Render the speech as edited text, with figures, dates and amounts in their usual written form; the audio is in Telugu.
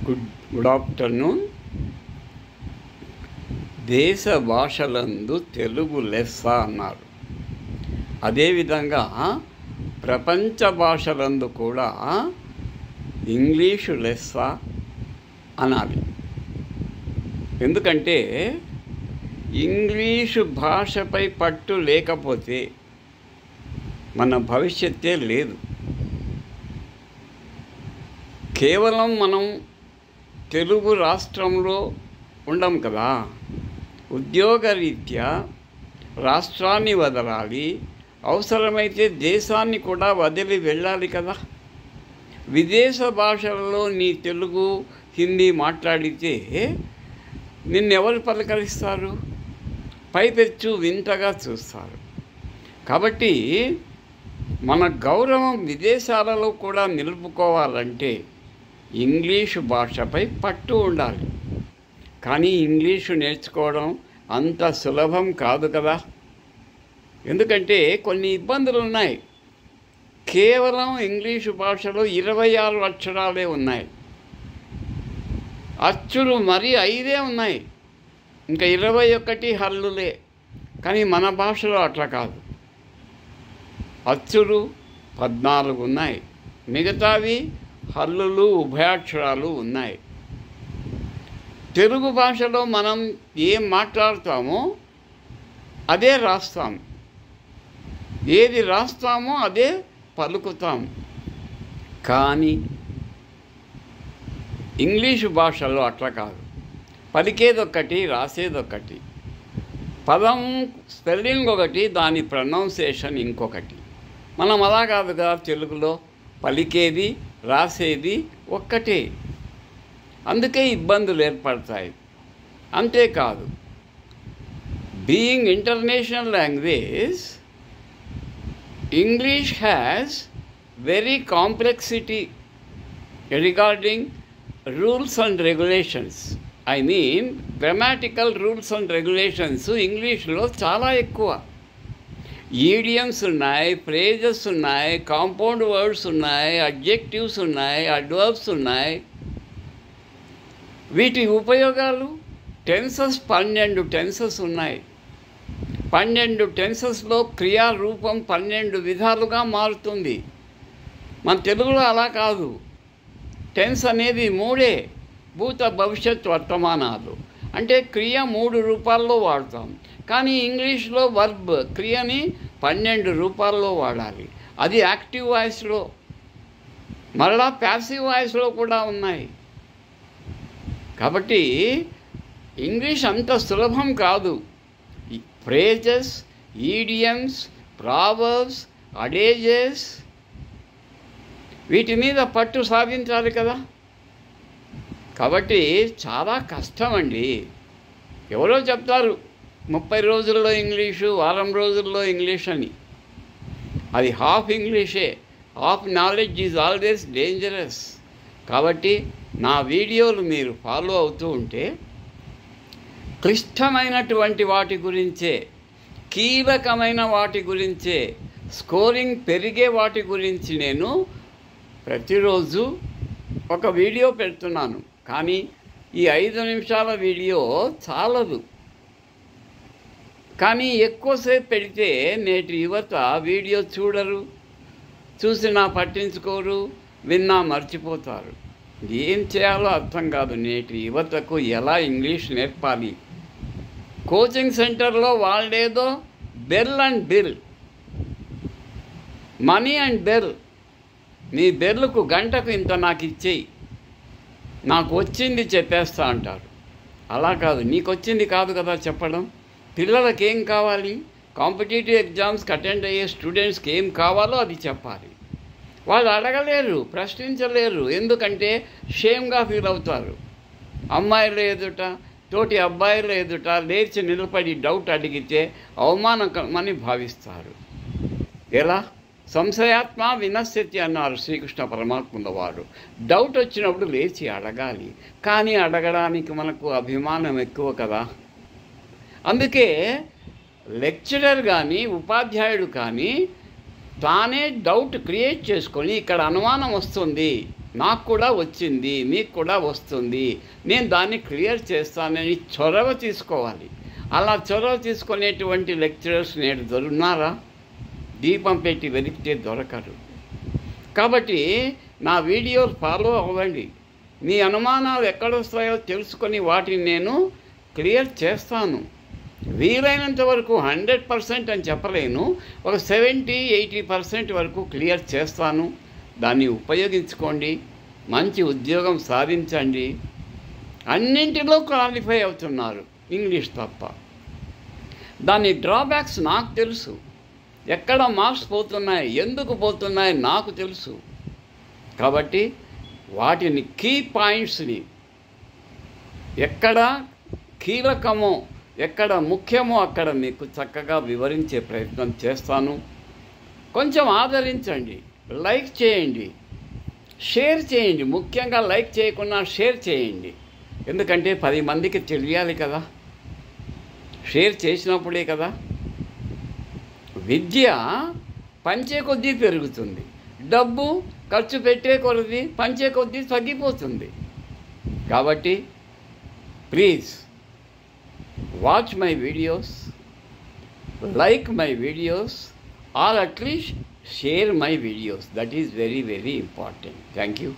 Good afternoon. దేశ భాషలందు తెలుగు లెస్స అన్నారు. అదేవిధంగా ప్రపంచ భాషలందు కూడా ఇంగ్లీషు లెస్స అనాలి. ఎందుకంటే ఇంగ్లీషు భాషపై పట్టు లేకపోతే మన భవిష్యత్తే లేదు. కేవలం మనం తెలుగు రాష్ట్రంలో ఉండం కదా, ఉద్యోగరీత్యా రాష్ట్రాన్ని వదలాలి, అవసరమైతే దేశాన్ని కూడా వదిలి వెళ్ళాలి కదా. విదేశ భాషలలో నీ తెలుగు హిందీ మాట్లాడితే నిన్నెవరు పలకరిస్తారు? పైపెచ్చు వింతగా చూస్తారు. కాబట్టి మన గౌరవం విదేశాలలో కూడా నిలుపుకోవాలంటే ఇంగ్లీషు భాషపై పట్టు ఉండాలి. కానీ ఇంగ్లీషు నేర్చుకోవడం అంత సులభం కాదు కదా. ఎందుకంటే కొన్ని ఇబ్బందులు ఉన్నాయి. కేవలం ఇంగ్లీషు భాషలో 26 అక్షరాలే ఉన్నాయి. అచ్చులు మరి 5 ఉన్నాయి, ఇంకా 21 హల్లులే. కానీ మన భాషలో అట్లా కాదు. అచ్చులు 14 ఉన్నాయి, మిగతావి హల్లులు ఉభయాక్షరాలు ఉన్నాయి. తెలుగు భాషలో మనం ఏం మాట్లాడతామో అదే రాస్తాం, ఏది రాస్తామో అదే పలుకుతాం. కానీ ఇంగ్లీషు భాషలో అట్లా కాదు. పలికేదొక్కటి, రాసేదొక్కటి, పదం స్పెల్లింగ్ ఒకటి, దాని ప్రొనౌన్సియేషన్ ఇంకొకటి. మనం అలా కాదుగా. తెలుగులో పలికేది రాసేది ఒక్కటే. అందుకే ఇబ్బందులు ఏర్పడతాయి. అంతేకాదు, being international language, English has very complexity regarding rules and regulations. I mean grammatical rules and regulations ఇంగ్లీష్లో చాలా ఎక్కువ. ఈడియమ్స్ ఉన్నాయి, ఫ్రేజెస్ ఉన్నాయి, కాంపౌండ్ వర్డ్స్ ఉన్నాయి, అడ్జెక్టివ్స్ ఉన్నాయి, అడ్వర్బ్స్ ఉన్నాయి. వీటి ఉపయోగాలు టెన్సెస్ 12 టెన్సెస్ ఉన్నాయి. 12 టెన్సెస్లో క్రియారూపం 12 విధాలుగా మారుతుంది. మన తెలుగులో అలా కాదు. టెన్స్ అనేది 3, భూత భవిష్యత్ వర్తమానాలు. అంటే క్రియ 3 రూపాల్లో వాడతాం. కానీ ఇంగ్లీష్లో వర్బ్ క్రియని 12 రూపాల్లో వాడాలి. అది యాక్టివ్ వాయిస్లో, మరలా ప్యాసివ్ వాయిస్లో కూడా ఉన్నాయి. కాబట్టి ఇంగ్లీష్ అంత సులభం కాదు. ఫ్రేజెస్, ఈడియమ్స్, ప్రావర్బ్స్, అడేజెస్, వీటి మీద పట్టు సాధించాలి కదా. కాబట్టి చాలా కష్టం అండి. ఎవరో చెప్తారు 30 రోజుల్లో ఇంగ్లీషు, వారం రోజుల్లో ఇంగ్లీష్ అని. అది హాఫ్ ఇంగ్లీషే. Half knowledge is always dangerous. కాబట్టి నా వీడియోలు మీరు ఫాలో అవుతూ ఉంటే క్లిష్టమైనటువంటి వాటి గురించే, కీలకమైన వాటి గురించే, స్కోరింగ్ పెరిగే వాటి గురించి నేను ప్రతిరోజు ఒక వీడియో పెడుతున్నాను. కానీ ఈ 5 నిమిషాల వీడియో చాలదు. కానీ ఎక్కువసేపు పెడితే నేటి యువత వీడియో చూడరు, చూసినా పట్టించుకోరు, విన్నా మర్చిపోతారు. ఏం చేయాలో అర్థం కాదు. నేటి యువతకు ఎలా ఇంగ్లీష్ నేర్పాలి? కోచింగ్ సెంటర్లో వాళ్ళేదో bell and bill, money and bell, నీ బెల్లుకు గంటకు ఇంత నాకు ఇచ్చేయి, నాకు వచ్చింది చెప్పేస్తా అంటారు. అలా కాదు. నీకు వచ్చింది కాదు కదా చెప్పడం. పిల్లలకి ఏం కావాలి, కాంపిటేటివ్ ఎగ్జామ్స్కి అటెండ్ అయ్యే స్టూడెంట్స్కి ఏం కావాలో అది చెప్పాలి. వాళ్ళు అడగలేరు, ప్రశ్నించలేరు. ఎందుకంటే షేమ్గా ఫీల్ అవుతారు. అమ్మాయిల ఎదుట, తోటి అబ్బాయిల ఎదుట లేచి నిలబడి డౌట్ అడిగితే అవమానమని భావిస్తారు. ఎలా? సంశయాత్మ వినశ్యతి అన్నారు శ్రీకృష్ణ పరమాత్ముల వారు. డౌట్ వచ్చినప్పుడు లేచి అడగాలి. కానీ అడగడానికి మనకు అభిమానం ఎక్కువ కదా. అందుకే లెక్చరర్ కానీ ఉపాధ్యాయుడు కానీ తానే డౌట్ క్రియేట్ చేసుకొని ఇక్కడ అనుమానం వస్తుంది, నాకు కూడా వచ్చింది, మీకు కూడా వస్తుంది, నేను దాన్ని క్లియర్ చేస్తానని చొరవ తీసుకోవాలి. అలా చొరవ తీసుకునేటువంటి లెక్చరర్స్ నేడు దొరుకున్నారా? దీపం పెట్టి వెలిగితే దొరకరు. కాబట్టి నా వీడియోలు ఫాలో అవ్వండి. మీ అనుమానాలు ఎక్కడొస్తాయో తెలుసుకొని వాటిని నేను క్లియర్ చేస్తాను. వీలైనంత వరకు 100% అని చెప్పలేను, ఒక 70-80% వరకు క్లియర్ చేస్తాను. దాన్ని ఉపయోగించుకోండి, మంచి ఉద్యోగం సాధించండి. అన్నింటిలో క్వాలిఫై అవుతున్నారు, ఇంగ్లీష్ తప్ప. దాని డ్రాబ్యాక్స్ నాకు తెలుసు. ఎక్కడ మార్క్స్ పోతున్నాయి, ఎందుకు పోతున్నాయి నాకు తెలుసు. కాబట్టి వాటిని కీ పాయింట్స్ని ఎక్కడ కీలకమో ఎక్కడ ముఖ్యమో అక్కడ మీకు చక్కగా వివరించే ప్రయత్నం చేస్తాను. కొంచెం ఆదరించండి, లైక్ చేయండి, షేర్ చేయండి. ముఖ్యంగా లైక్ చేయకుండా షేర్ చేయండి. ఎందుకంటే 10 మందికి తెలియాలి కదా. షేర్ చేసినప్పుడే కదా విద్య పంచే కొద్దీ పెరుగుతుంది, డబ్బు ఖర్చు పెట్టే కొద్దీ పంచే కొద్దీ తగ్గిపోతుంది. కాబట్టి please watch my videos, like my videos, or at least share my videos. That is very, very important. Thank you.